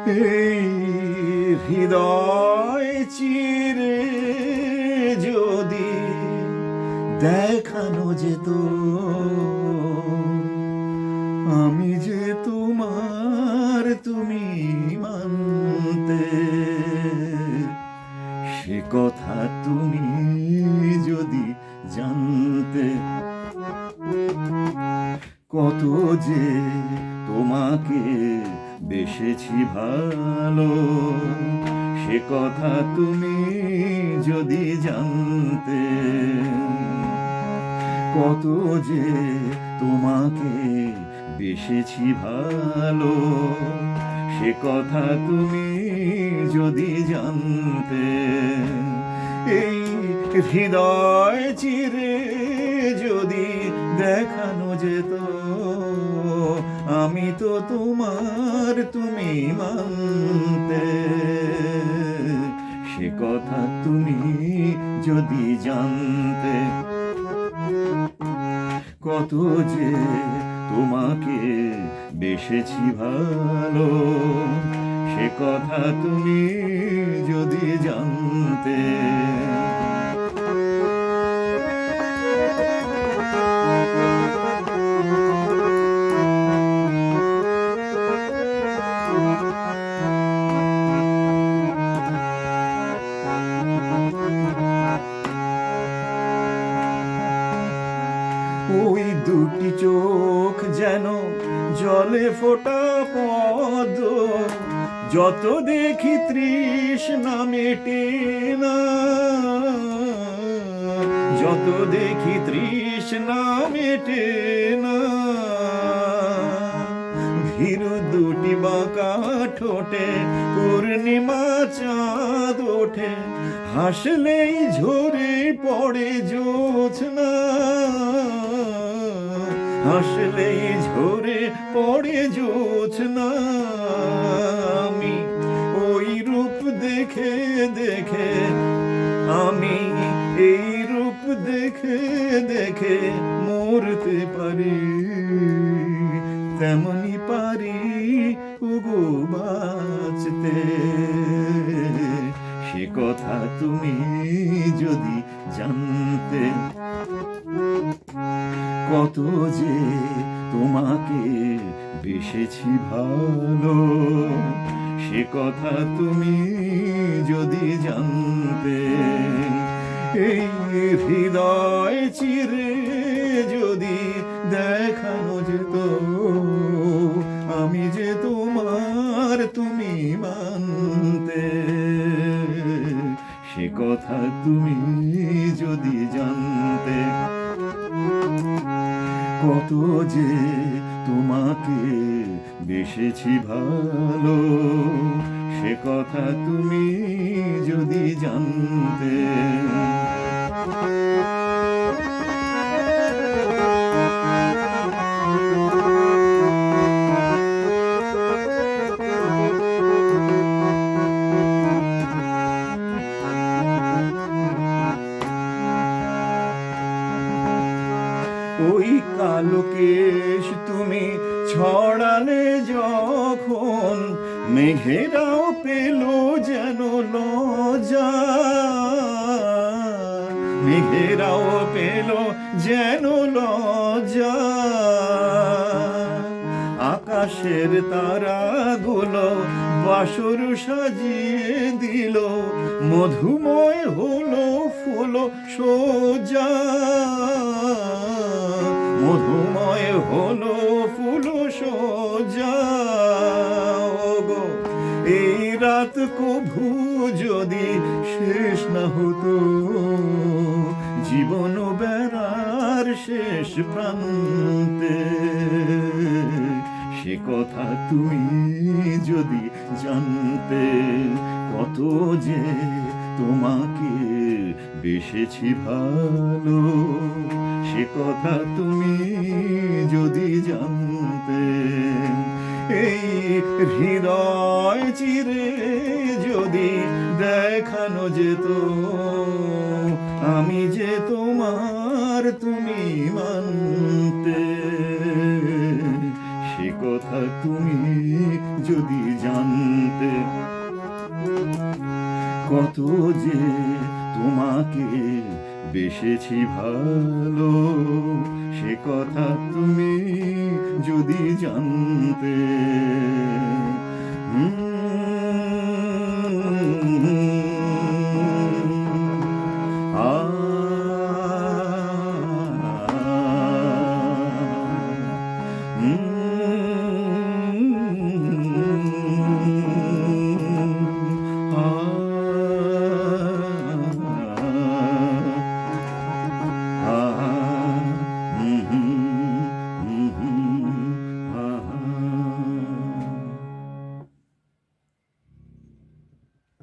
এই হৃদয় চিরে যদি দেখানো যেত আমি যে তোমার তুমি মানতে, সে কথা তুমি যদি জানতে, কত যে তোমাকে বেসেছি ভালো, সে কথা তুমি যদি জানতে, কত যে তোমাকে বেসেছি ভালো, সে কথা তুমি যদি জানতে, এই হৃদয় চিরে যদি দেখানো যেত আমি তো তোমার তুমি মানতে, সে কথা তুমি যদি জানতে, কত যে তোমাকে বেসেছি ভালো, সে কথা তুমি যদি জানতে। ওই দুটি চোখ যেন জলে ফোটা পদ্ম, যত দেখি তৃষ্ণা মেটে না, যত দেখি তৃষ্ণা মেটে না, ভীরু দুটি বাঁকা ঠোঁটে পূর্ণিমা চাঁদ ওঠে, হাসলেই ঝরে পড়ে জোছনা, হাসলেই ঝরে পড়ে জোছনা, আমি ওই রূপ দেখে দেখে, আমি এই রূপ দেখে দেখে মরতে পারি, তেমনি পারি ওগো বাঁচতে, সে কথা তুমি যদি জানতে, কত যে তোমাকে বেসেছি ভালো, সে কথা তুমি যদি জানতে, এই হৃদয় চিরে যদি দেখানো যেত আমি যে তোমার তুমি মানতে, সে কথা তুমি যদি জানতে, কত যে তোমাকে বেসেছি ভালো, সে কথা তুমি যদি জানতে। ওই কালো কেশ তুমি ছড়ালে যখন, মেঘেরাও পেল যেন লজ্জা, মেঘেরাও পেল যেন লজ্জা, আকাশের তারাগুলো বাসর সাজিয়ে দিল, মধুময় হলো ফুল সোজা, মধুময় হলো ফুল সোজা, ওগো এই রাত কভু যদি শেষ না হতো, জীবন বেড়ার শেষ প্রান্তে, সে কথা তুমি যদি জানতে, কত যে তোমাকে বেসেছি ভালো, সে কথা তুমি যদি জানতে, এই হৃদয় চিরে যদি দেখানো যেত আমি যে তোমার তুমি মানতে, সে কথা তুমি যদি জানতে। কত যে তোমাকে বেসেছি ভালো, সে কথা তো